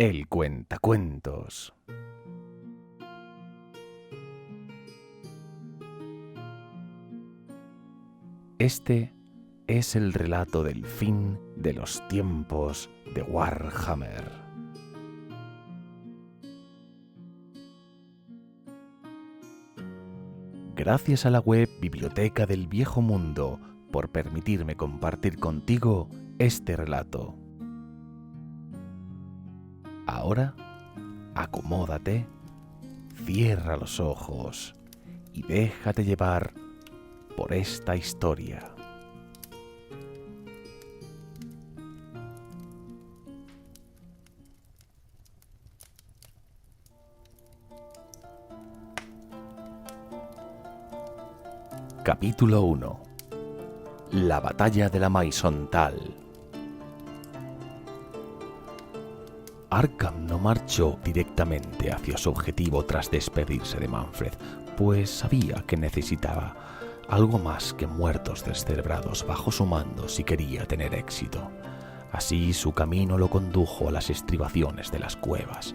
El Cuentacuentos. Este es el relato del fin de los tiempos de Warhammer. Gracias a la web Biblioteca del Viejo Mundo por permitirme compartir contigo este relato. Ahora, acomódate, cierra los ojos y déjate llevar por esta historia. Capítulo 1. La batalla de la Maisontal. Arkham no marchó directamente hacia su objetivo tras despedirse de Manfred, pues sabía que necesitaba algo más que muertos descerebrados bajo su mando si quería tener éxito. Así su camino lo condujo a las estribaciones de las cuevas.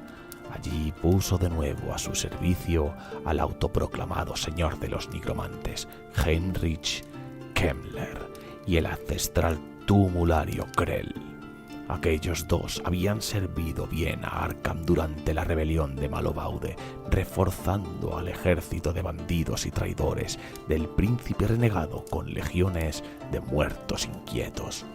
Allí puso de nuevo a su servicio al autoproclamado señor de los nigromantes, Heinrich Kemmler, y el ancestral tumulario Krell. Aquellos dos habían servido bien a Arkham durante la rebelión de Malobaude, reforzando al ejército de bandidos y traidores del príncipe renegado con legiones de muertos inquietos.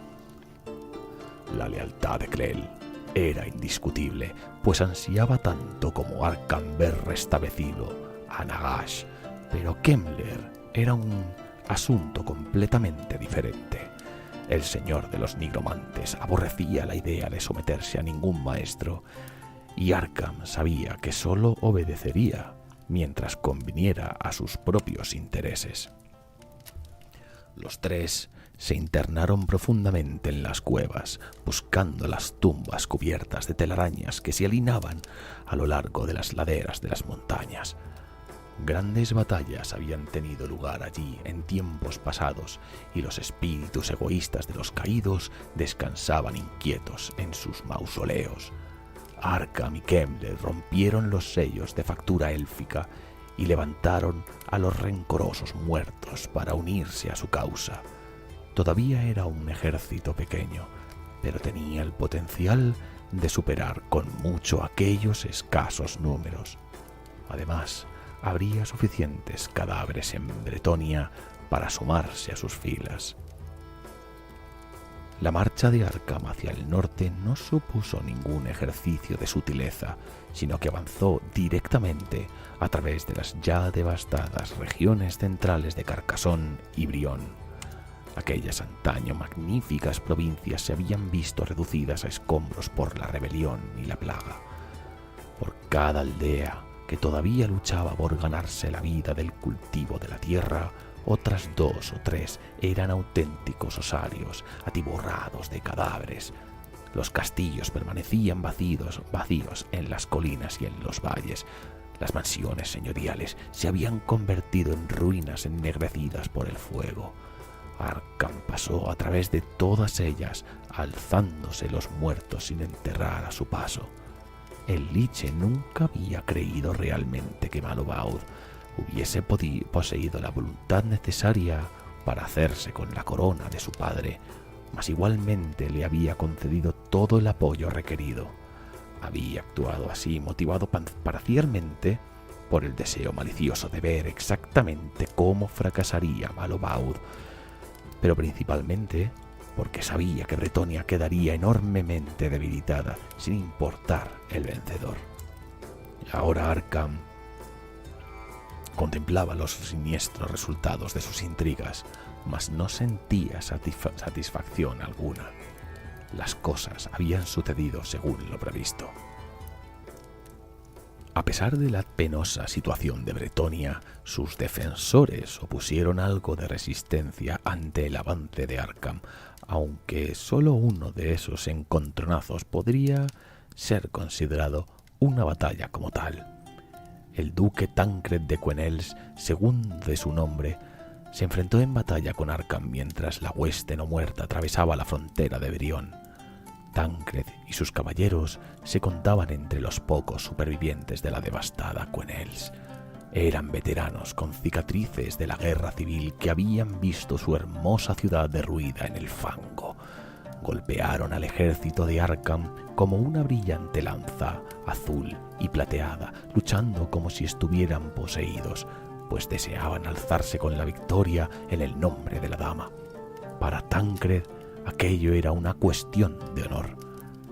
La lealtad de Krell era indiscutible, pues ansiaba tanto como Arkham ver restablecido a Nagash, pero Kemmler era un asunto completamente diferente. El señor de los nigromantes aborrecía la idea de someterse a ningún maestro, y Arkham sabía que solo obedecería mientras conviniera a sus propios intereses. Los tres se internaron profundamente en las cuevas, buscando las tumbas cubiertas de telarañas que se alinaban a lo largo de las laderas de las montañas. Grandes batallas habían tenido lugar allí en tiempos pasados, y los espíritus egoístas de los caídos descansaban inquietos en sus mausoleos. Arkham y Kemmler rompieron los sellos de factura élfica y levantaron a los rencorosos muertos para unirse a su causa. Todavía era un ejército pequeño, pero tenía el potencial de superar con mucho aquellos escasos números. Además, habría suficientes cadáveres en Bretonia para sumarse a sus filas. La marcha de Arkham hacia el norte no supuso ningún ejercicio de sutileza, sino que avanzó directamente a través de las ya devastadas regiones centrales de Carcassonne y Brión. Aquellas antaño magníficas provincias se habían visto reducidas a escombros por la rebelión y la plaga. Por cada aldea que todavía luchaba por ganarse la vida del cultivo de la tierra, otras 2 o 3 eran auténticos osarios, atiborrados de cadáveres. Los castillos permanecían vacíos en las colinas y en los valles. Las mansiones señoriales se habían convertido en ruinas ennegrecidas por el fuego. Arkham pasó a través de todas ellas, alzándose los muertos sin enterrar a su paso. El Liche nunca había creído realmente que Malobaud hubiese poseído la voluntad necesaria para hacerse con la corona de su padre, mas igualmente le había concedido todo el apoyo requerido. Había actuado así motivado parcialmente por el deseo malicioso de ver exactamente cómo fracasaría Malobaud, pero principalmente porque sabía que Bretonia quedaría enormemente debilitada sin importar el vencedor. Y ahora Arkham contemplaba los siniestros resultados de sus intrigas, mas no sentía satisfacción alguna. Las cosas habían sucedido según lo previsto. A pesar de la penosa situación de Bretonia, sus defensores opusieron algo de resistencia ante el avance de Arkham, aunque solo uno de esos encontronazos podría ser considerado una batalla como tal. El duque Tancred de Quenelles, segundo de su nombre, se enfrentó en batalla con Arkham mientras la hueste no muerta atravesaba la frontera de Brión. Tancred Tancred y sus caballeros se contaban entre los pocos supervivientes de la devastada Quenelles. Eran veteranos con cicatrices de la guerra civil que habían visto su hermosa ciudad derruida en el fango. Golpearon al ejército de Arkham como una brillante lanza azul y plateada, luchando como si estuvieran poseídos, pues deseaban alzarse con la victoria en el nombre de la dama. Para Tancred, aquello era una cuestión de honor.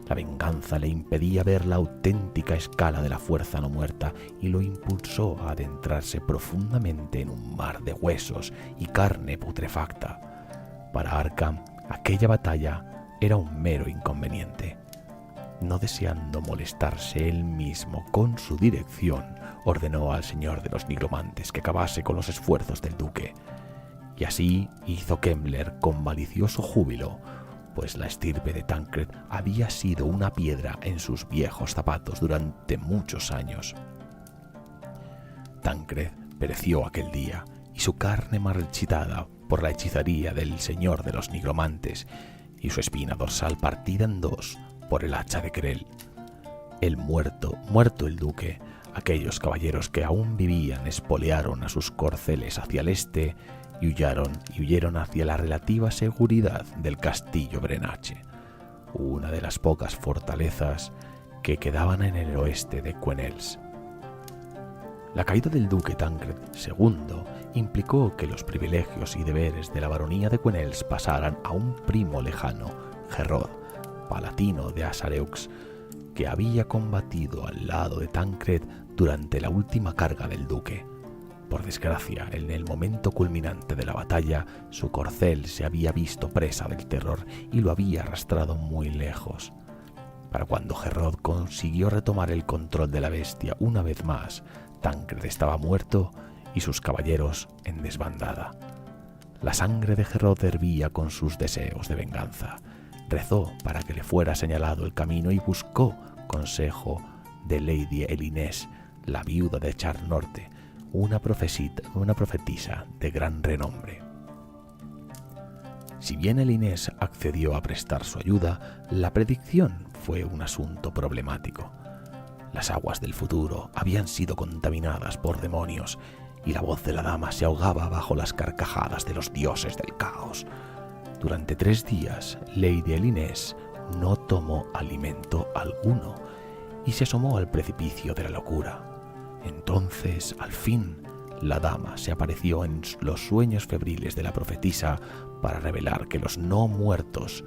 La venganza le impedía ver la auténtica escala de la fuerza no muerta y lo impulsó a adentrarse profundamente en un mar de huesos y carne putrefacta. Para Arkham, aquella batalla era un mero inconveniente. No deseando molestarse él mismo con su dirección, ordenó al señor de los nigromantes que acabase con los esfuerzos del duque. Y así hizo Kemmler con malicioso júbilo, pues la estirpe de Tancred había sido una piedra en sus viejos zapatos durante muchos años. Tancred pereció aquel día, y su carne marchitada por la hechicería del señor de los nigromantes, y su espina dorsal partida en dos por el hacha de Querelle. El muerto el duque, aquellos caballeros que aún vivían espolearon a sus corceles hacia el este y huyeron hacia la relativa seguridad del castillo Brenache, una de las pocas fortalezas que quedaban en el oeste de Quenelles. La caída del duque Tancred II implicó que los privilegios y deberes de la baronía de Quenelles pasaran a un primo lejano, Gerrod, palatino de Azareux, que había combatido al lado de Tancred durante la última carga del duque. Por desgracia, en el momento culminante de la batalla, su corcel se había visto presa del terror y lo había arrastrado muy lejos. Para cuando Gerrod consiguió retomar el control de la bestia una vez más, Tancred estaba muerto y sus caballeros en desbandada. La sangre de Gerrod hervía con sus deseos de venganza. Rezó para que le fuera señalado el camino y buscó consejo de Lady Elinés, la viuda de Charnorte, una profetisa de gran renombre. Si bien Elinés accedió a prestar su ayuda, la predicción fue un asunto problemático. Las aguas del futuro habían sido contaminadas por demonios y la voz de la dama se ahogaba bajo las carcajadas de los dioses del caos. Durante 3 días, Lady Elinés no tomó alimento alguno y se asomó al precipicio de la locura. Entonces, al fin, la dama se apareció en los sueños febriles de la profetisa para revelar que los no muertos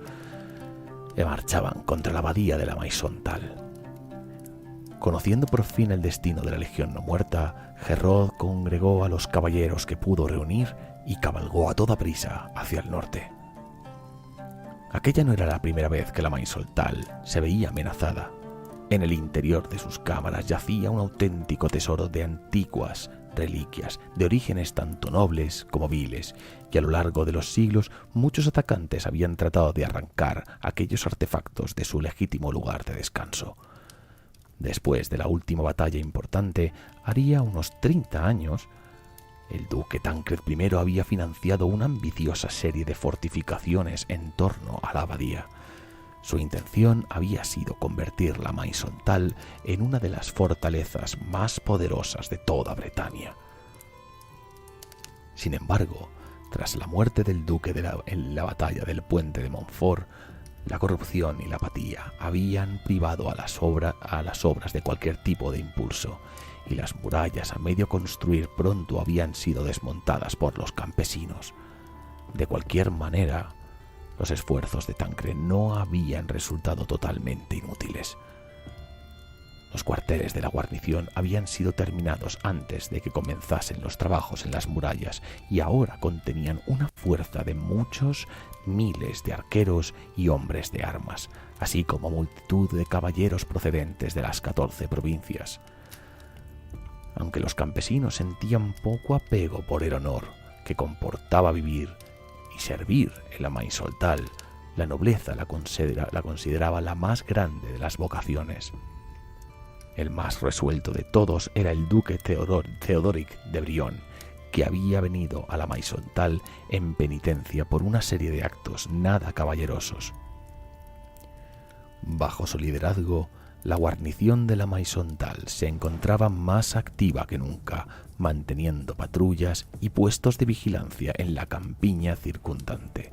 marchaban contra la abadía de la Maisontal. Conociendo por fin el destino de la legión no muerta, Gerrod congregó a los caballeros que pudo reunir y cabalgó a toda prisa hacia el norte. Aquella no era la primera vez que la Maisontal se veía amenazada. En el interior de sus cámaras yacía un auténtico tesoro de antiguas reliquias, de orígenes tanto nobles como viles, y a lo largo de los siglos muchos atacantes habían tratado de arrancar aquellos artefactos de su legítimo lugar de descanso. Después de la última batalla importante, haría unos 30 años, el duque Tancred I había financiado una ambiciosa serie de fortificaciones en torno a la abadía. Su intención había sido convertir la Maisontal en una de las fortalezas más poderosas de toda Bretaña. Sin embargo, tras la muerte del duque en la batalla del puente de Montfort, la corrupción y la apatía habían privado a las obras de cualquier tipo de impulso, y las murallas a medio construir pronto habían sido desmontadas por los campesinos. De cualquier manera, los esfuerzos de Tancred no habían resultado totalmente inútiles. Los cuarteles de la guarnición habían sido terminados antes de que comenzasen los trabajos en las murallas y ahora contenían una fuerza de muchos miles de arqueros y hombres de armas, así como multitud de caballeros procedentes de las 14 provincias. Aunque los campesinos sentían poco apego por el honor que comportaba vivir y servir en la Maisontal, la nobleza la consideraba la más grande de las vocaciones. El más resuelto de todos era el duque Theodoric de Brion, que había venido a la Maisontal en penitencia por una serie de actos nada caballerosos. Bajo su liderazgo, la guarnición de la Maisontal se encontraba más activa que nunca, manteniendo patrullas y puestos de vigilancia en la campiña circundante.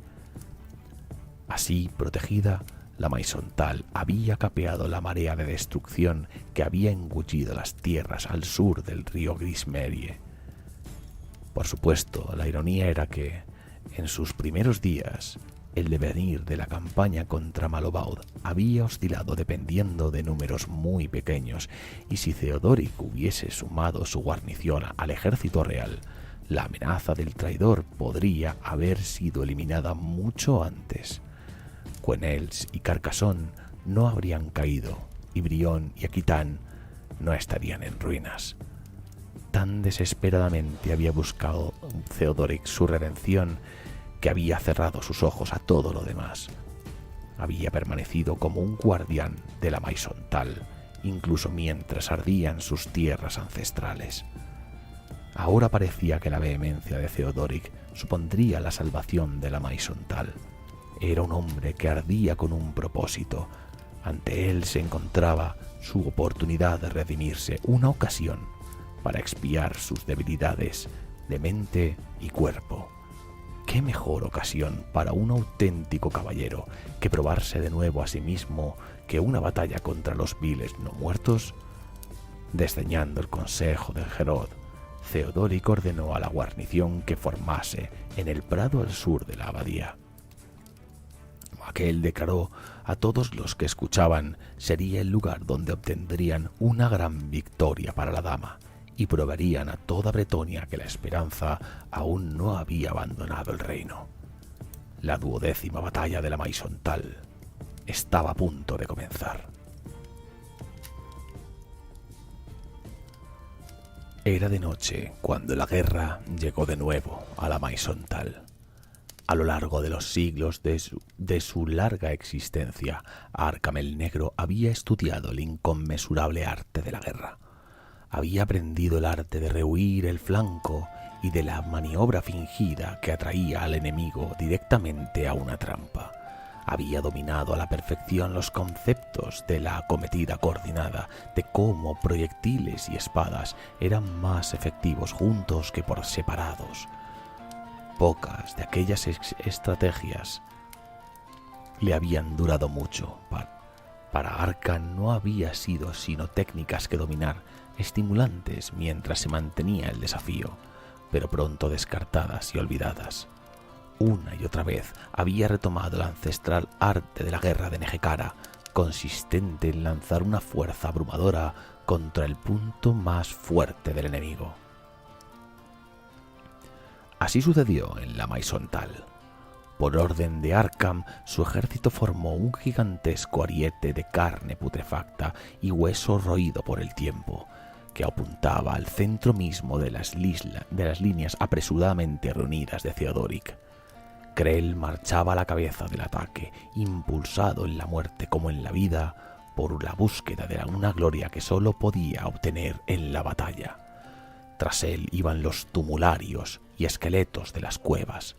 Así protegida, la Maisontal había capeado la marea de destrucción que había engullido las tierras al sur del río Grismerie. Por supuesto, la ironía era que, en sus primeros días, el devenir de la campaña contra Malobaud había oscilado dependiendo de números muy pequeños, y si Theodoric hubiese sumado su guarnición al ejército real, la amenaza del traidor podría haber sido eliminada mucho antes. Quenelles y Carcassonne no habrían caído, y Brion y Aquitaine no estarían en ruinas. Tan desesperadamente había buscado Theodoric su redención que había cerrado sus ojos a todo lo demás. Había permanecido como un guardián de la Maisontal, incluso mientras ardían sus tierras ancestrales. Ahora parecía que la vehemencia de Theodoric supondría la salvación de la Maisontal. Era un hombre que ardía con un propósito. Ante él se encontraba su oportunidad de redimirse, una ocasión para expiar sus debilidades de mente y cuerpo. ¿Qué mejor ocasión para un auténtico caballero que probarse de nuevo a sí mismo que una batalla contra los viles no muertos? Desdeñando el consejo de Herod, Theodoric ordenó a la guarnición que formase en el prado al sur de la abadía. Aquel declaró a todos los que escuchaban sería el lugar donde obtendrían una gran victoria para la dama, y probarían a toda Bretonia que la esperanza aún no había abandonado el reino. La 12ª batalla de la Maisontal estaba a punto de comenzar. Era de noche cuando la guerra llegó de nuevo a la Maisontal. A lo largo de los siglos de su larga existencia, Arkham el Negro había estudiado el inconmensurable arte de la guerra. Había aprendido el arte de rehuir el flanco y de la maniobra fingida que atraía al enemigo directamente a una trampa. Había dominado a la perfección los conceptos de la acometida coordinada, de cómo proyectiles y espadas eran más efectivos juntos que por separados. Pocas de aquellas estrategias le habían durado mucho. Para Arkham no había sido sino técnicas que dominar, estimulantes mientras se mantenía el desafío, pero pronto descartadas y olvidadas. Una y otra vez había retomado el ancestral arte de la guerra de Nejecara, consistente en lanzar una fuerza abrumadora contra el punto más fuerte del enemigo. Así sucedió en la Maisontal. Por orden de Arkham, su ejército formó un gigantesco ariete de carne putrefacta y hueso roído por el tiempo, que apuntaba al centro mismo de las líneas apresuradamente reunidas de Theodoric. Krell marchaba a la cabeza del ataque, impulsado en la muerte como en la vida, por la búsqueda de una gloria que solo podía obtener en la batalla. Tras él iban los tumularios y esqueletos de las cuevas,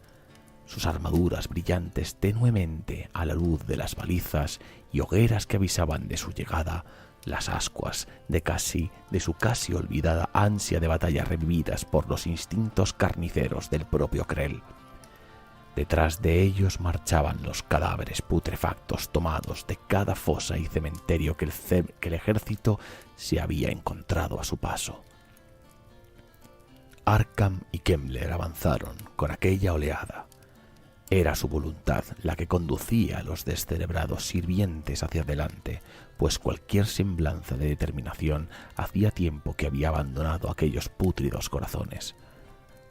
sus armaduras brillantes tenuemente a la luz de las balizas y hogueras que avisaban de su llegada, las ascuas de su casi olvidada ansia de batalla revividas por los instintos carniceros del propio Krell. Detrás de ellos marchaban los cadáveres putrefactos tomados de cada fosa y cementerio que el ejército se había encontrado a su paso. Arkham y Kemmler avanzaron con aquella oleada. Era su voluntad la que conducía a los descerebrados sirvientes hacia adelante, pues cualquier semblanza de determinación hacía tiempo que había abandonado aquellos pútridos corazones.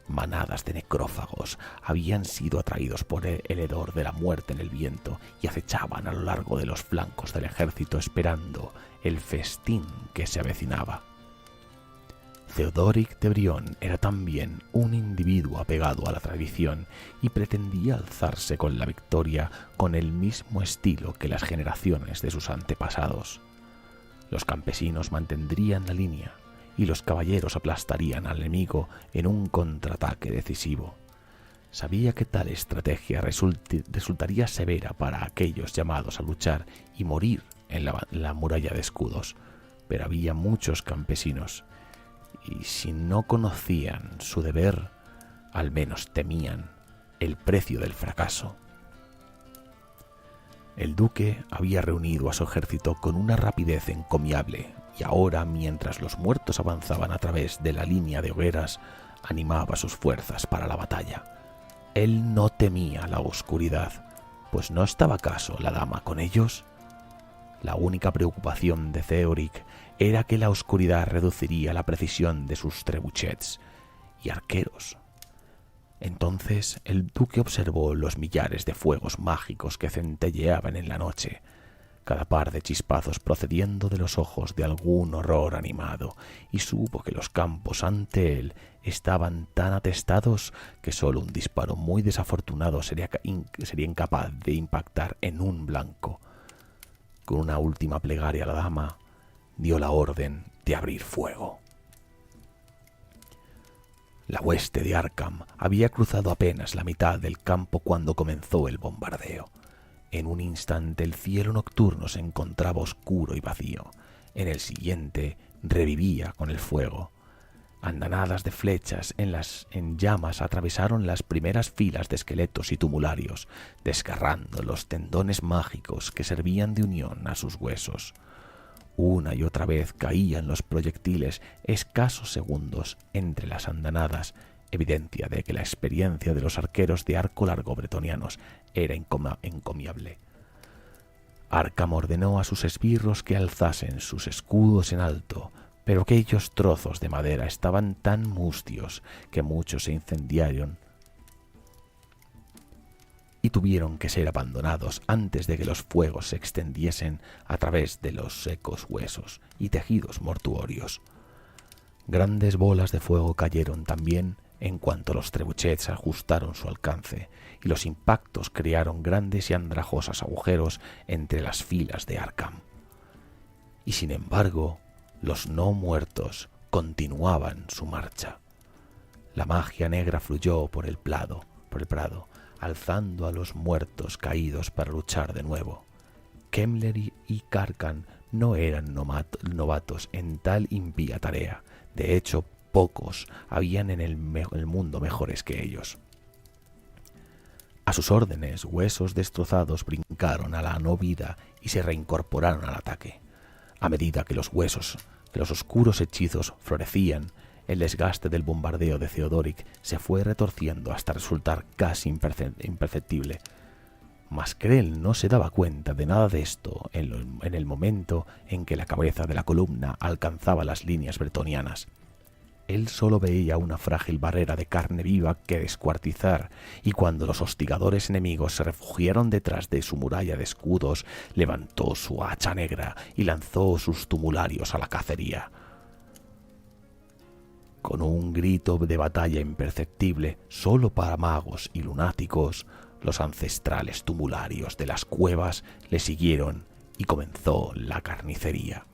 Manadas de necrófagos habían sido atraídos por el hedor de la muerte en el viento y acechaban a lo largo de los flancos del ejército esperando el festín que se avecinaba. Theodoric de Brion era también un individuo apegado a la tradición y pretendía alzarse con la victoria con el mismo estilo que las generaciones de sus antepasados. Los campesinos mantendrían la línea y los caballeros aplastarían al enemigo en un contraataque decisivo. Sabía que tal estrategia resultaría severa para aquellos llamados a luchar y morir en la muralla de escudos, pero había muchos campesinos, y si no conocían su deber, al menos temían el precio del fracaso. El duque había reunido a su ejército con una rapidez encomiable, y ahora, mientras los muertos avanzaban a través de la línea de hogueras, animaba sus fuerzas para la batalla. Él no temía la oscuridad, pues ¿no estaba acaso la dama con ellos? La única preocupación de Theodoric era que la oscuridad reduciría la precisión de sus trebuchets y arqueros. Entonces el duque observó los millares de fuegos mágicos que centelleaban en la noche, cada par de chispazos procediendo de los ojos de algún horror animado, y supo que los campos ante él estaban tan atestados que solo un disparo muy desafortunado sería incapaz de impactar en un blanco. Con una última plegaria a la dama, dio la orden de abrir fuego. La hueste de Arkham había cruzado apenas la mitad del campo cuando comenzó el bombardeo. En un instante el cielo nocturno se encontraba oscuro y vacío. En el siguiente revivía con el fuego. Andanadas de flechas en llamas atravesaron las primeras filas de esqueletos y tumularios, desgarrando los tendones mágicos que servían de unión a sus huesos. Una y otra vez caían los proyectiles escasos segundos entre las andanadas, evidencia de que la experiencia de los arqueros de arco largo bretonianos era encomiable. Arkham ordenó a sus esbirros que alzasen sus escudos en alto, pero aquellos trozos de madera estaban tan mustios que muchos se incendiaron y tuvieron que ser abandonados antes de que los fuegos se extendiesen a través de los secos huesos y tejidos mortuorios. Grandes bolas de fuego cayeron también en cuanto los trebuchets ajustaron su alcance, y los impactos crearon grandes y andrajosos agujeros entre las filas de Arkham. Y sin embargo, los no muertos continuaban su marcha. La magia negra fluyó por el prado, alzando a los muertos caídos para luchar de nuevo. Kemmler y Karkan no eran novatos en tal impía tarea. De hecho, pocos habían en el mundo mejores que ellos. A sus órdenes, huesos destrozados brincaron a la no vida y se reincorporaron al ataque. A medida que los oscuros hechizos florecían, el desgaste del bombardeo de Theodoric se fue retorciendo hasta resultar casi imperceptible. Mas Krell no se daba cuenta de nada de esto en el momento en que la cabeza de la columna alcanzaba las líneas bretonianas. Él solo veía una frágil barrera de carne viva que descuartizar, y cuando los hostigadores enemigos se refugiaron detrás de su muralla de escudos, levantó su hacha negra y lanzó sus tumularios a la cacería. Con un grito de batalla imperceptible solo para magos y lunáticos, los ancestrales tumularios de las cuevas le siguieron y comenzó la carnicería.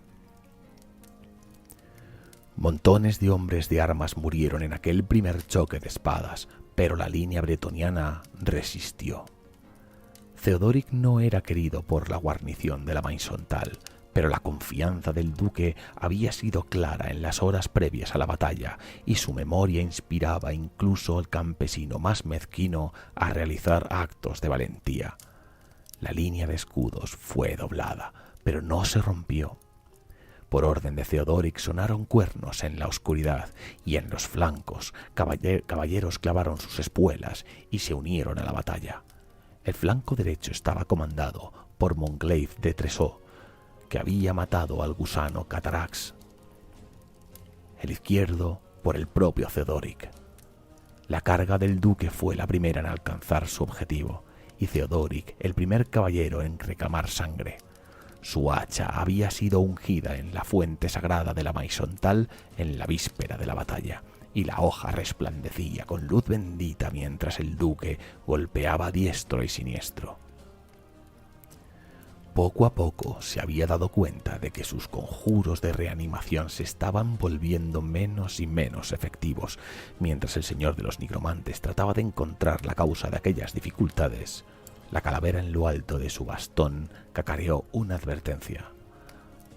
Montones de hombres de armas murieron en aquel primer choque de espadas, pero la línea bretoniana resistió. Theodoric no era querido por la guarnición de la Maison Tal, pero la confianza del duque había sido clara en las horas previas a la batalla, y su memoria inspiraba incluso al campesino más mezquino a realizar actos de valentía. La línea de escudos fue doblada, pero no se rompió. Por orden de Theodoric sonaron cuernos en la oscuridad, y en los flancos caballeros clavaron sus espuelas y se unieron a la batalla. El flanco derecho estaba comandado por Monclave de Tresot, que había matado al gusano Catarax. El izquierdo por el propio Theodoric. La carga del duque fue la primera en alcanzar su objetivo, y Theodoric el primer caballero en reclamar sangre. Su hacha había sido ungida en la fuente sagrada de la Maison Tal en la víspera de la batalla, y la hoja resplandecía con luz bendita mientras el duque golpeaba a diestro y siniestro. Poco a poco se había dado cuenta de que sus conjuros de reanimación se estaban volviendo menos y menos efectivos, mientras el señor de los nigromantes trataba de encontrar la causa de aquellas dificultades. La calavera en lo alto de su bastón cacareó una advertencia.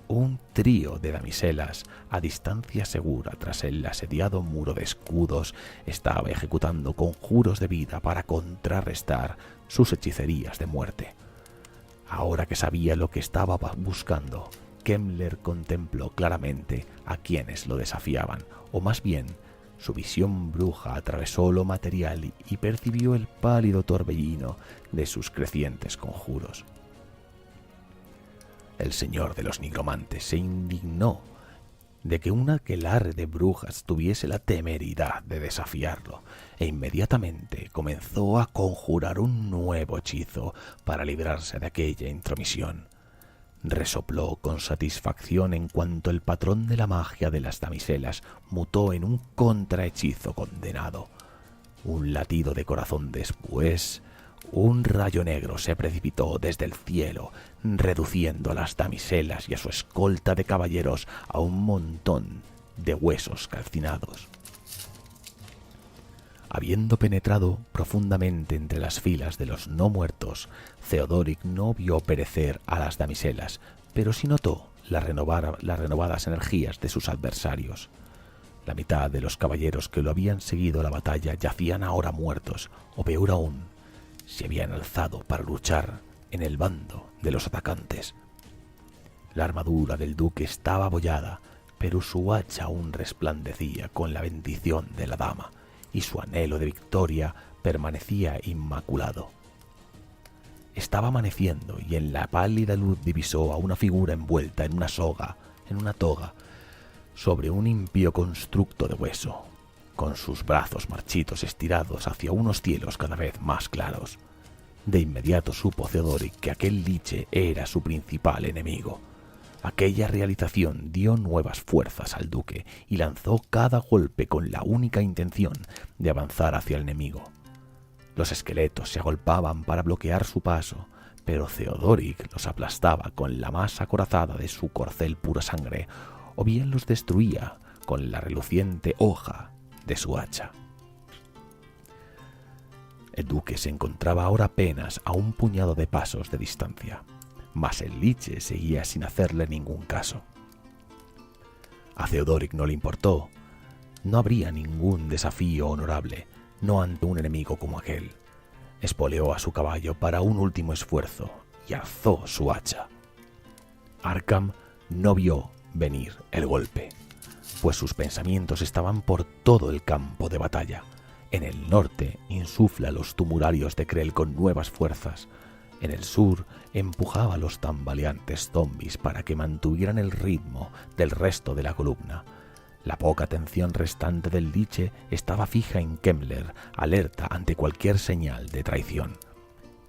Un trío de damiselas a distancia segura tras el asediado muro de escudos estaba ejecutando conjuros de vida para contrarrestar sus hechicerías de muerte. Ahora que sabía lo que estaba buscando, Kemmler contempló claramente a quienes lo desafiaban, o más bien, su visión bruja atravesó lo material y percibió el pálido torbellino de sus crecientes conjuros. El señor de los nigromantes se indignó de que un aquelarre de brujas tuviese la temeridad de desafiarlo, e inmediatamente comenzó a conjurar un nuevo hechizo para librarse de aquella intromisión. Resopló con satisfacción en cuanto el patrón de la magia de las damiselas mutó en un contrahechizo condenado. Un latido de corazón después, un rayo negro se precipitó desde el cielo, reduciendo a las damiselas y a su escolta de caballeros a un montón de huesos calcinados. Habiendo penetrado profundamente entre las filas de los no muertos, Theodoric no vio perecer a las damiselas, pero sí notó las renovadas energías de sus adversarios. La mitad de los caballeros que lo habían seguido a la batalla yacían ahora muertos, o peor aún, se habían alzado para luchar en el bando de los atacantes. La armadura del duque estaba abollada, pero su hacha aún resplandecía con la bendición de la dama, y su anhelo de victoria permanecía inmaculado. Estaba amaneciendo y en la pálida luz divisó a una figura envuelta en una toga, sobre un impío constructo de hueso, con sus brazos marchitos estirados hacia unos cielos cada vez más claros. De inmediato supo Theodoric que aquel liche era su principal enemigo. Aquella realización dio nuevas fuerzas al duque y lanzó cada golpe con la única intención de avanzar hacia el enemigo. Los esqueletos se agolpaban para bloquear su paso, pero Theodoric los aplastaba con la más acorazada de su corcel pura sangre, o bien los destruía con la reluciente hoja de su hacha. El duque se encontraba ahora apenas a un puñado de pasos de distancia, mas el liche seguía sin hacerle ningún caso. A Theodoric no le importó. No habría ningún desafío honorable, no ante un enemigo como aquel. Espoleó a su caballo para un último esfuerzo y alzó su hacha. Arkham no vio venir el golpe, pues sus pensamientos estaban por todo el campo de batalla. En el norte insufla los tumularios de Krell con nuevas fuerzas. En el sur empujaba a los tambaleantes zombies para que mantuvieran el ritmo del resto de la columna. La poca atención restante del liche estaba fija en Kemmler, alerta ante cualquier señal de traición.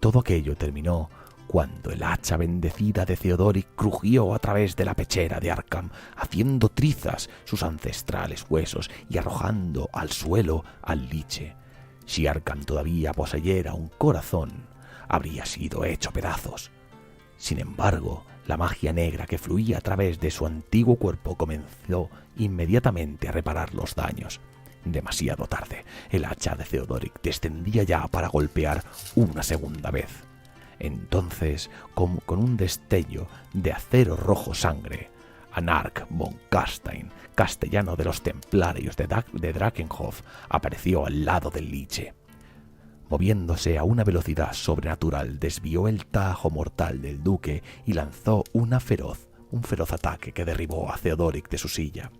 Todo aquello terminó cuando el hacha bendecida de Theodoric crujió a través de la pechera de Arkham, haciendo trizas sus ancestrales huesos y arrojando al suelo al liche. Si Arkham todavía poseyera un corazón, habría sido hecho pedazos. Sin embargo, la magia negra que fluía a través de su antiguo cuerpo comenzó inmediatamente a reparar los daños. Demasiado tarde, el hacha de Theodoric descendía ya para golpear una segunda vez. Entonces, con un destello de acero rojo sangre, Anark von Kastein, castellano de los templarios de Drakenhof, apareció al lado del liche. Moviéndose a una velocidad sobrenatural, desvió el tajo mortal del duque y lanzó un feroz ataque que derribó a Theodoric de su silla.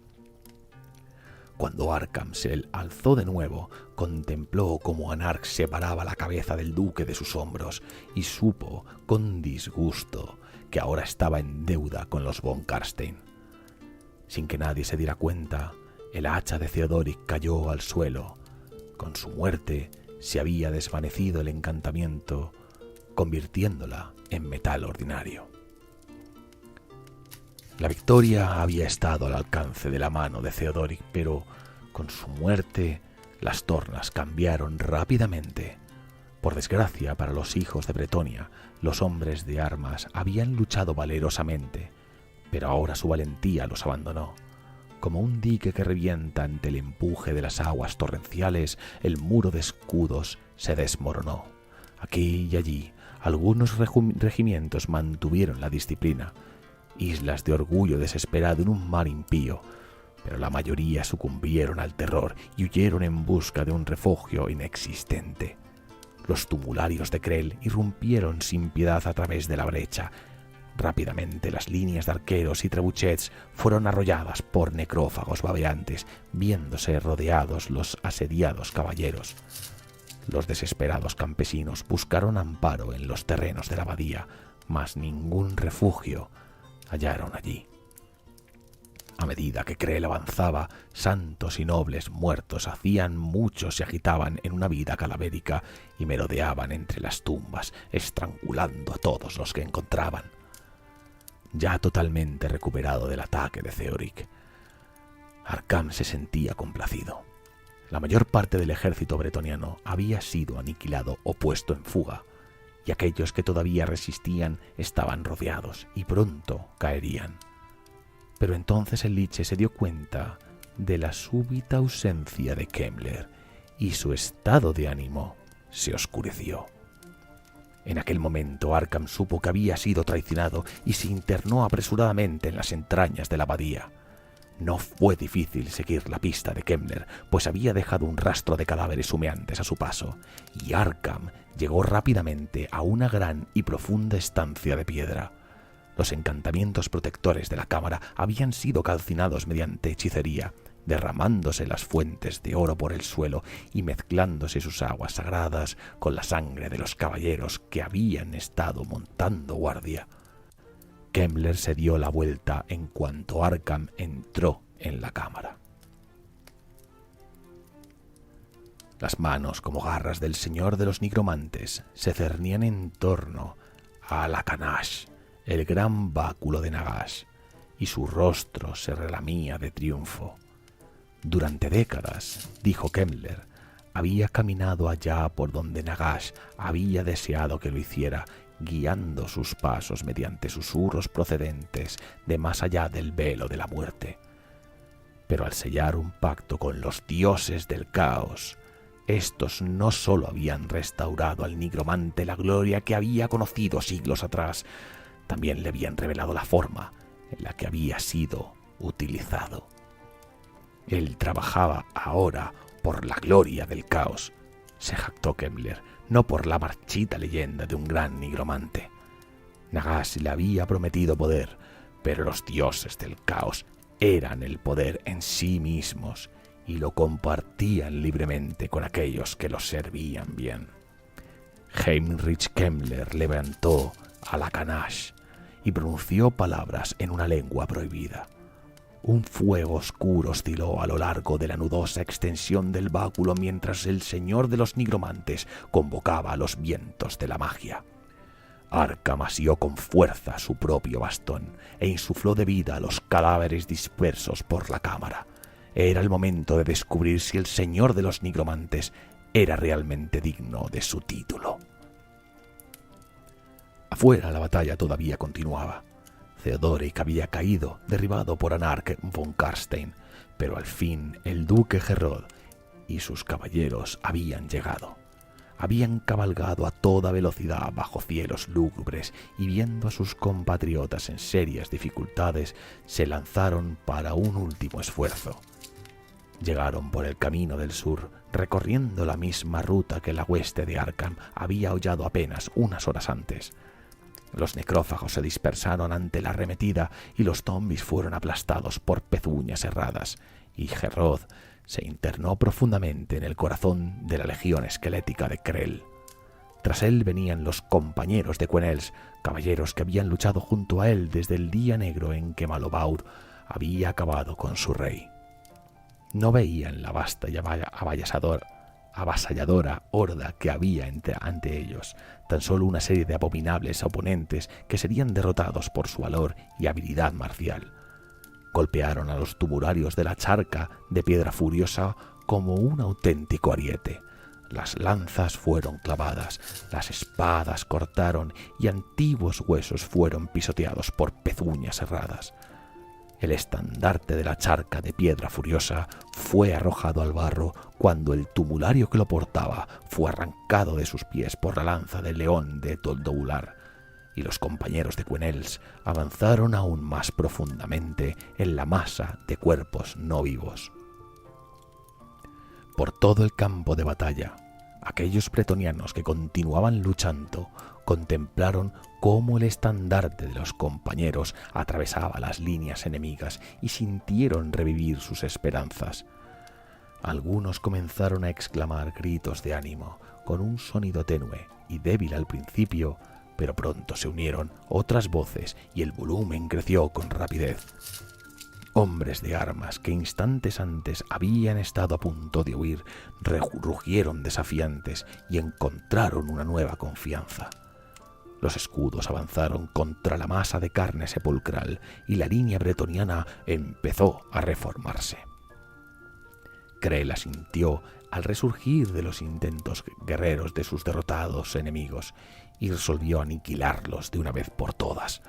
Cuando Arkham se alzó de nuevo, contempló cómo Anark separaba la cabeza del duque de sus hombros y supo, con disgusto, que ahora estaba en deuda con los von Karstein. Sin que nadie se diera cuenta, el hacha de Theodoric cayó al suelo. Con su muerte se había desvanecido el encantamiento, convirtiéndola en metal ordinario. La victoria había estado al alcance de la mano de Theodoric, pero con su muerte las tornas cambiaron rápidamente. Por desgracia para los hijos de Bretonia, los hombres de armas habían luchado valerosamente, pero ahora su valentía los abandonó. Como un dique que revienta ante el empuje de las aguas torrenciales, el muro de escudos se desmoronó. Aquí y allí Algunos regimientos mantuvieron la disciplina, islas de orgullo desesperado en un mar impío, pero la mayoría sucumbieron al terror y huyeron en busca de un refugio inexistente. Los tumularios de Krell irrumpieron sin piedad a través de la brecha. Rápidamente las líneas de arqueros y trebuchets fueron arrolladas por necrófagos babeantes, viéndose rodeados los asediados caballeros. Los desesperados campesinos buscaron amparo en los terrenos de la abadía, mas ningún refugio hallaron allí. A medida que Krell avanzaba, santos y nobles muertos hacían muchos se agitaban en una vida cadavérica y merodeaban entre las tumbas, estrangulando a todos los que encontraban. Ya totalmente recuperado del ataque de Theorik, Arkham se sentía complacido. La mayor parte del ejército bretoniano había sido aniquilado o puesto en fuga, y aquellos que todavía resistían estaban rodeados y pronto caerían. Pero entonces el Liche se dio cuenta de la súbita ausencia de Kemmler y su estado de ánimo se oscureció. En aquel momento Arkham supo que había sido traicionado y se internó apresuradamente en las entrañas de la abadía. No fue difícil seguir la pista de Kemmler, pues había dejado un rastro de cadáveres humeantes a su paso, y Arkham llegó rápidamente a una gran y profunda estancia de piedra. Los encantamientos protectores de la cámara habían sido calcinados mediante hechicería, derramándose las fuentes de oro por el suelo y mezclándose sus aguas sagradas con la sangre de los caballeros que habían estado montando guardia. Kemmler se dio la vuelta en cuanto Arkham entró en la cámara. Las manos como garras del señor de los nigromantes se cernían en torno a la Canash, el gran báculo de Nagash, y su rostro se relamía de triunfo. Durante décadas, dijo Kemmler, había caminado allá por donde Nagash había deseado que lo hiciera, guiando sus pasos mediante susurros procedentes de más allá del velo de la muerte. Pero al sellar un pacto con los dioses del caos, estos no sólo habían restaurado al nigromante la gloria que había conocido siglos atrás, también le habían revelado la forma en la que había sido utilizado. Él trabajaba ahora por la gloria del caos, se jactó Kemmler, no por la marchita leyenda de un gran nigromante. Nagash le había prometido poder, pero los dioses del caos eran el poder en sí mismos y lo compartían libremente con aquellos que los servían bien. Heinrich Kemmler levantó a la Canash y pronunció palabras en una lengua prohibida. Un fuego oscuro osciló a lo largo de la nudosa extensión del báculo mientras el señor de los nigromantes convocaba a los vientos de la magia. Arkham asió con fuerza su propio bastón e insufló de vida a los cadáveres dispersos por la cámara. Era el momento de descubrir si el señor de los nigromantes era realmente digno de su título. Afuera la batalla todavía continuaba. Theodoric había caído, derribado por Anarch von Karstein, pero al fin el duque Gerrod y sus caballeros habían llegado. Habían cabalgado a toda velocidad bajo cielos lúgubres y viendo a sus compatriotas en serias dificultades, se lanzaron para un último esfuerzo. Llegaron por el camino del sur, recorriendo la misma ruta que la hueste de Arkham había hollado apenas unas horas antes. Los necrófagos se dispersaron ante la arremetida y los zombies fueron aplastados por pezuñas herradas, y Gerrod se internó profundamente en el corazón de la legión esquelética de Krell. Tras él venían los compañeros de Quenels, caballeros que habían luchado junto a él desde el día negro en que Malobaud había acabado con su rey. No veían la vasta y avasalladora horda que había ante ellos, tan solo una serie de abominables oponentes que serían derrotados por su valor y habilidad marcial. Golpearon a los tumularios de la charca de piedra furiosa como un auténtico ariete. Las lanzas fueron clavadas, las espadas cortaron y antiguos huesos fueron pisoteados por pezuñas herradas. El estandarte de la charca de piedra furiosa fue arrojado al barro cuando el tumulario que lo portaba fue arrancado de sus pies por la lanza del león de Toldobular, y los compañeros de Quenels avanzaron aún más profundamente en la masa de cuerpos no vivos. Por todo el campo de batalla, aquellos bretonianos que continuaban luchando contemplaron cómo el estandarte de los compañeros atravesaba las líneas enemigas y sintieron revivir sus esperanzas. Algunos comenzaron a exclamar gritos de ánimo, con un sonido tenue y débil al principio, pero pronto se unieron otras voces y el volumen creció con rapidez. Hombres de armas que instantes antes habían estado a punto de huir rugieron desafiantes y encontraron una nueva confianza. Los escudos avanzaron contra la masa de carne sepulcral y la línea bretoniana empezó a reformarse. Crela sintió al resurgir de los intentos guerreros de sus derrotados enemigos y resolvió aniquilarlos de una vez por todas.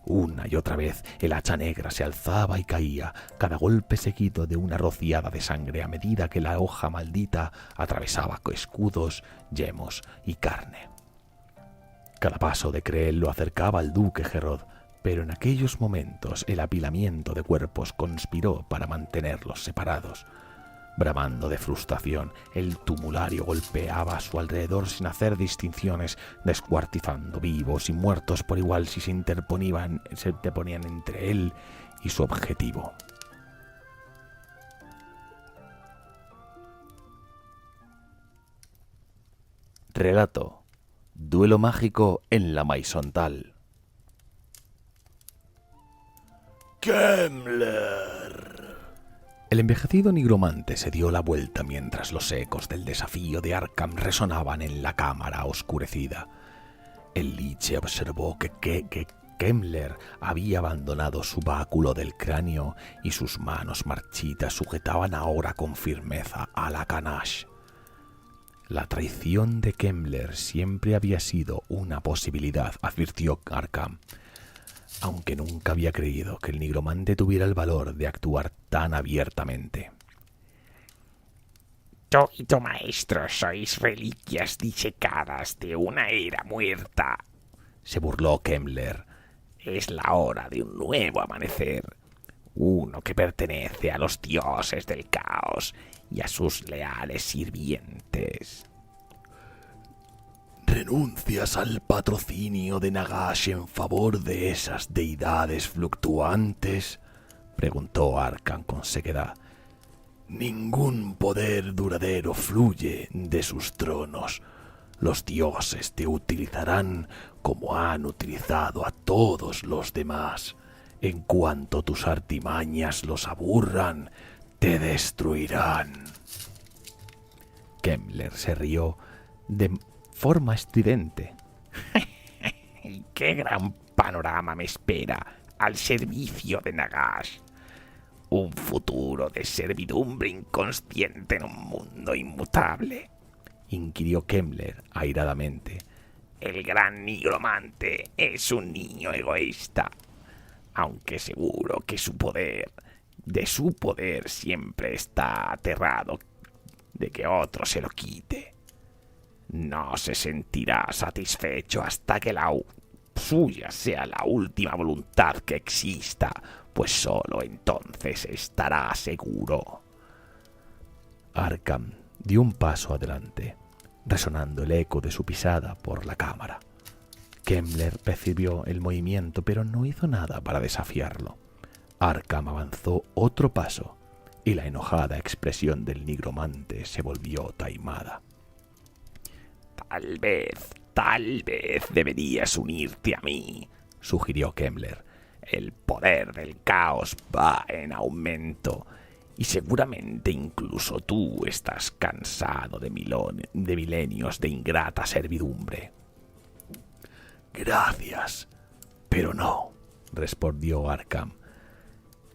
Una y otra vez el hacha negra se alzaba y caía, cada golpe seguido de una rociada de sangre a medida que la hoja maldita atravesaba escudos, yemos y carne. Cada paso de Creel lo acercaba al duque Herod, pero en aquellos momentos el apilamiento de cuerpos conspiró para mantenerlos separados. Bramando de frustración, el tumulario golpeaba a su alrededor sin hacer distinciones, descuartizando vivos y muertos por igual si se interponían entre él y su objetivo. Relato: duelo mágico en la Maisontal. Kemmler. El envejecido nigromante se dio la vuelta mientras los ecos del desafío de Arkham resonaban en la cámara oscurecida. El liche observó que Kemmler había abandonado su báculo del cráneo y sus manos marchitas sujetaban ahora con firmeza a la canache. La traición de Kemmler siempre había sido una posibilidad, advirtió Arkham, aunque nunca había creído que el nigromante tuviera el valor de actuar tan abiertamente. Tú y tu maestro sois reliquias disecadas de una era muerta, se burló Kemmler. Es la hora de un nuevo amanecer, uno que pertenece a los dioses del caos y a sus leales sirvientes. ¿Renuncias al patrocinio de Nagash en favor de esas deidades fluctuantes?, preguntó Arkham con sequedad. Ningún poder duradero fluye de sus tronos. Los dioses te utilizarán como han utilizado a todos los demás. En cuanto tus artimañas los aburran, te destruirán. Kemmler se rió de forma estridente. ¡Qué gran panorama me espera al servicio de Nagash! Un futuro de servidumbre inconsciente en un mundo inmutable, inquirió Kemmler airadamente. El gran nigromante es un niño egoísta, aunque seguro que de su poder siempre está aterrado de que otro se lo quite. No se sentirá satisfecho hasta que la suya sea la última voluntad que exista, pues solo entonces estará seguro. Arkham dio un paso adelante, resonando el eco de su pisada por la cámara. Kemmler percibió el movimiento, pero no hizo nada para desafiarlo. Arkham avanzó otro paso, y la enojada expresión del nigromante se volvió taimada. Tal vez deberías unirte a mí, sugirió Kemmler. El poder del caos va en aumento y seguramente incluso tú estás cansado de milenios de ingrata servidumbre. Gracias, pero no, respondió Arkham.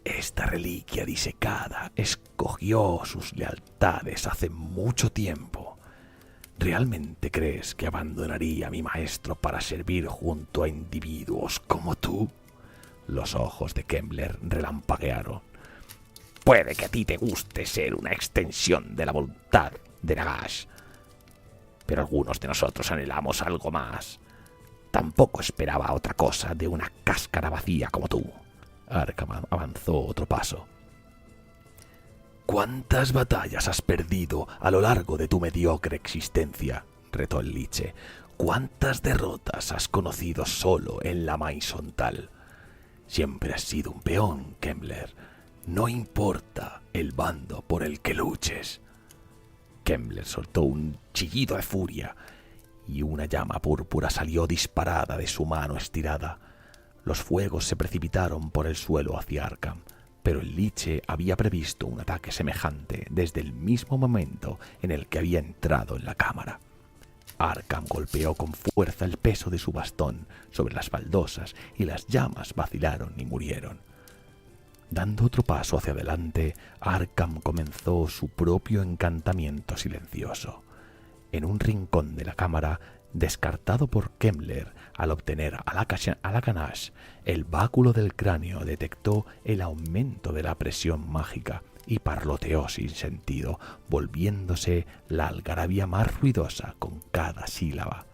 Esta reliquia disecada escogió sus lealtades hace mucho tiempo. ¿Realmente crees que abandonaría a mi maestro para servir junto a individuos como tú? Los ojos de Kemmler relampaguearon. Puede que a ti te guste ser una extensión de la voluntad de Nagash, pero algunos de nosotros anhelamos algo más. Tampoco esperaba otra cosa de una cáscara vacía como tú. Arkham avanzó otro paso. ¿Cuántas batallas has perdido a lo largo de tu mediocre existencia?, retó el Liche. ¿Cuántas derrotas has conocido solo en la Maison Tal? Siempre has sido un peón, Kemmler. No importa el bando por el que luches. Kemmler soltó un chillido de furia y una llama púrpura salió disparada de su mano estirada. Los fuegos se precipitaron por el suelo hacia Arkham, pero el Liche había previsto un ataque semejante desde el mismo momento en el que había entrado en la cámara. Arkham golpeó con fuerza el peso de su bastón sobre las baldosas y las llamas vacilaron y murieron. Dando otro paso hacia adelante, Arkham comenzó su propio encantamiento silencioso. En un rincón de la cámara, descartado por Kemmler al obtener a la ganache, el báculo del cráneo detectó el aumento de la presión mágica y parloteó sin sentido, volviéndose la algarabía más ruidosa con cada sílaba.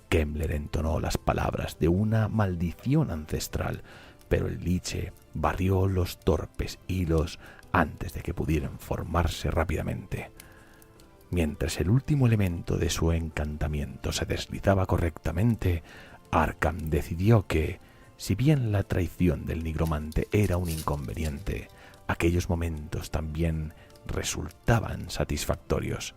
Kemmler entonó las palabras de una maldición ancestral, pero el Liche barrió los torpes hilos antes de que pudieran formarse rápidamente. Mientras el último elemento de su encantamiento se deslizaba correctamente, Arkham decidió que, si bien la traición del nigromante era un inconveniente, aquellos momentos también resultaban satisfactorios.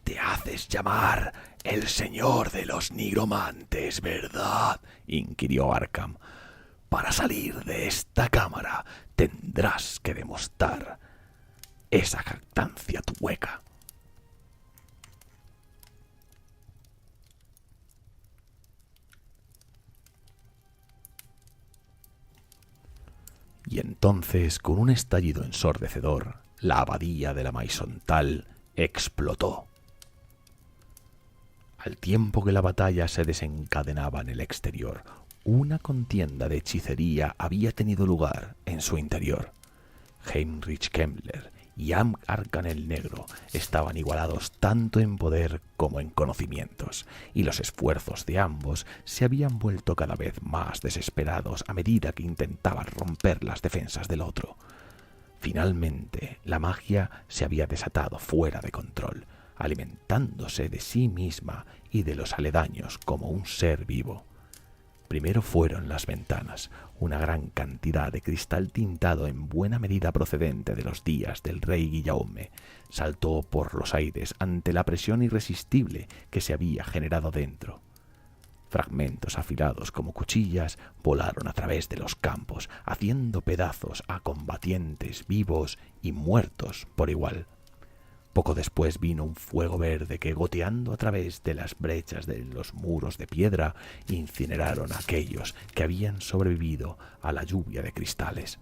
«Te haces llamar el señor de los nigromantes, ¿verdad?», inquirió Arkham. «Para salir de esta cámara tendrás que demostrar esa jactancia tu hueca». Y entonces, con un estallido ensordecedor, la abadía de la Maison Tal explotó. Al tiempo que la batalla se desencadenaba en el exterior, una contienda de hechicería había tenido lugar en su interior. Heinrich Kemmler y Arkham el Negro estaban igualados tanto en poder como en conocimientos, y los esfuerzos de ambos se habían vuelto cada vez más desesperados a medida que intentaban romper las defensas del otro. Finalmente, la magia se había desatado fuera de control, alimentándose de sí misma y de los aledaños como un ser vivo. Primero fueron las ventanas, una gran cantidad de cristal tintado en buena medida procedente de los días del rey Guillaume. Saltó por los aires ante la presión irresistible que se había generado dentro. Fragmentos afilados como cuchillas volaron a través de los campos, haciendo pedazos a combatientes vivos y muertos por igual. Poco después vino un fuego verde que, goteando a través de las brechas de los muros de piedra, incineraron a aquellos que habían sobrevivido a la lluvia de cristales.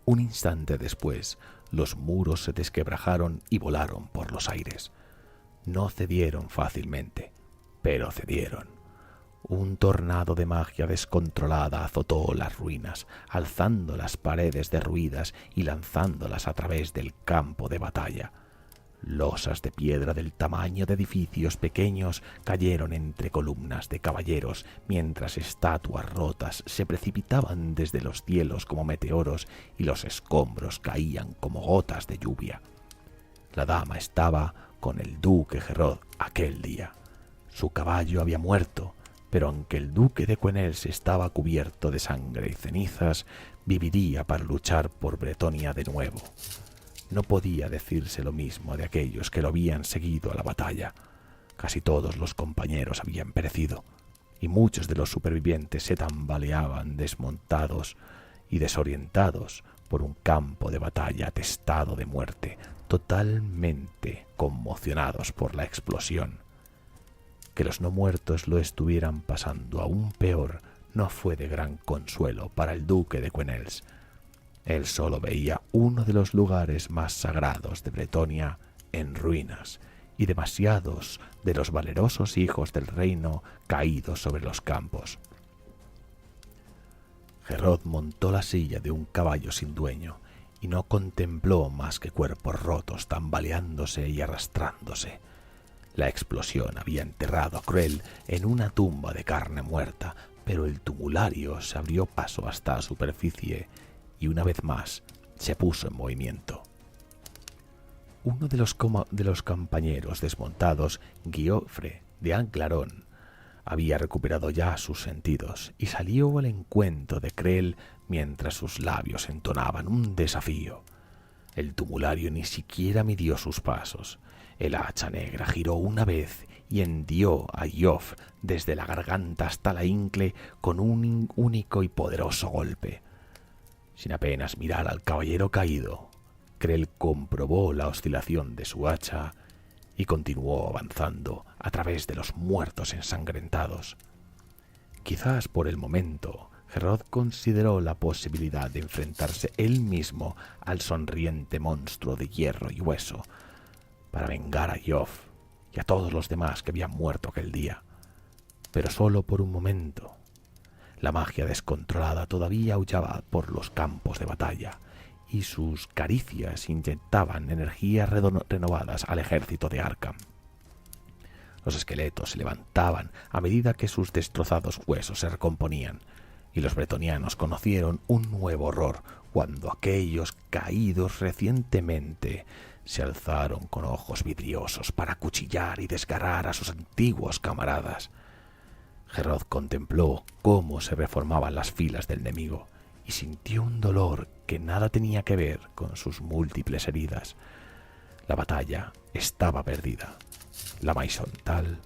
Un instante después, los muros se desquebrajaron y volaron por los aires. No cedieron fácilmente, pero cedieron. Un tornado de magia descontrolada azotó las ruinas, alzando las paredes derruidas y lanzándolas a través del campo de batalla. Losas de piedra del tamaño de edificios pequeños cayeron entre columnas de caballeros, mientras estatuas rotas se precipitaban desde los cielos como meteoros y los escombros caían como gotas de lluvia. La dama estaba con el duque Gerod aquel día. Su caballo había muerto, pero aunque el duque de Quenels estaba cubierto de sangre y cenizas, viviría para luchar por Bretonia de nuevo. No podía decirse lo mismo de aquellos que lo habían seguido a la batalla. Casi todos los compañeros habían perecido, y muchos de los supervivientes se tambaleaban desmontados y desorientados por un campo de batalla atestado de muerte, totalmente conmocionados por la explosión. Que los no muertos lo estuvieran pasando aún peor no fue de gran consuelo para el duque de Quenels. Él solo veía uno de los lugares más sagrados de Bretonia en ruinas y demasiados de los valerosos hijos del reino caídos sobre los campos. Gerod montó la silla de un caballo sin dueño y no contempló más que cuerpos rotos tambaleándose y arrastrándose. La explosión había enterrado a Cruel en una tumba de carne muerta, pero el tumulario se abrió paso hasta la superficie y una vez más se puso en movimiento. Uno de los compañeros desmontados, Giofre de Anclarón, había recuperado ya sus sentidos y salió al encuentro de Krell mientras sus labios entonaban un desafío. El tumulario ni siquiera midió sus pasos. El hacha negra giró una vez y hendió a Yoff desde la garganta hasta la ingle con un único y poderoso golpe. Sin apenas mirar al caballero caído, Krell comprobó la oscilación de su hacha y continuó avanzando a través de los muertos ensangrentados. Quizás por el momento, Gerod consideró la posibilidad de enfrentarse él mismo al sonriente monstruo de hierro y hueso para vengar a Yoff y a todos los demás que habían muerto aquel día. Pero solo por un momento. La magia descontrolada todavía aullaba por los campos de batalla y sus caricias inyectaban energías renovadas al ejército de Arkham. Los esqueletos se levantaban a medida que sus destrozados huesos se recomponían, y los bretonianos conocieron un nuevo horror cuando aquellos caídos recientemente se alzaron con ojos vidriosos para acuchillar y desgarrar a sus antiguos camaradas. Gerod contempló cómo se reformaban las filas del enemigo y sintió un dolor que nada tenía que ver con sus múltiples heridas. La batalla estaba perdida, la Maisontal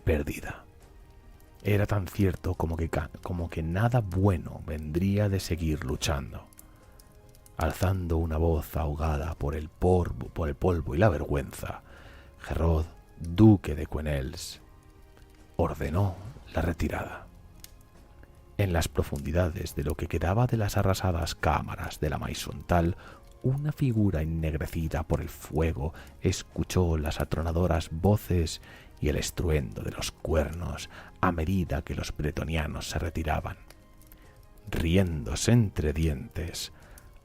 perdida. Era tan cierto como que nada bueno vendría de seguir luchando. Alzando una voz ahogada por el polvo y la vergüenza, Gerod, duque de Quenels, ordenó la retirada. En las profundidades de lo que quedaba de las arrasadas cámaras de la Maisontal, una figura ennegrecida por el fuego escuchó las atronadoras voces y el estruendo de los cuernos a medida que los bretonianos se retiraban. Riéndose entre dientes,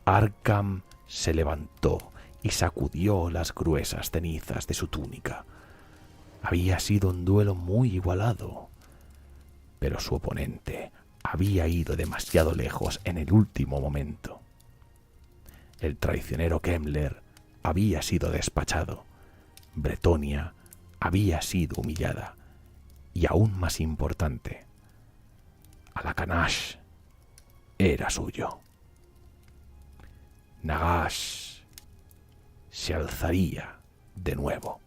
Arkham se levantó y sacudió las gruesas cenizas de su túnica. Había sido un duelo muy igualado, pero su oponente había ido demasiado lejos en el último momento. El traicionero Kemmler había sido despachado, Bretonia había sido humillada, y aún más importante, Alacanash era suyo. Nagash se alzaría de nuevo.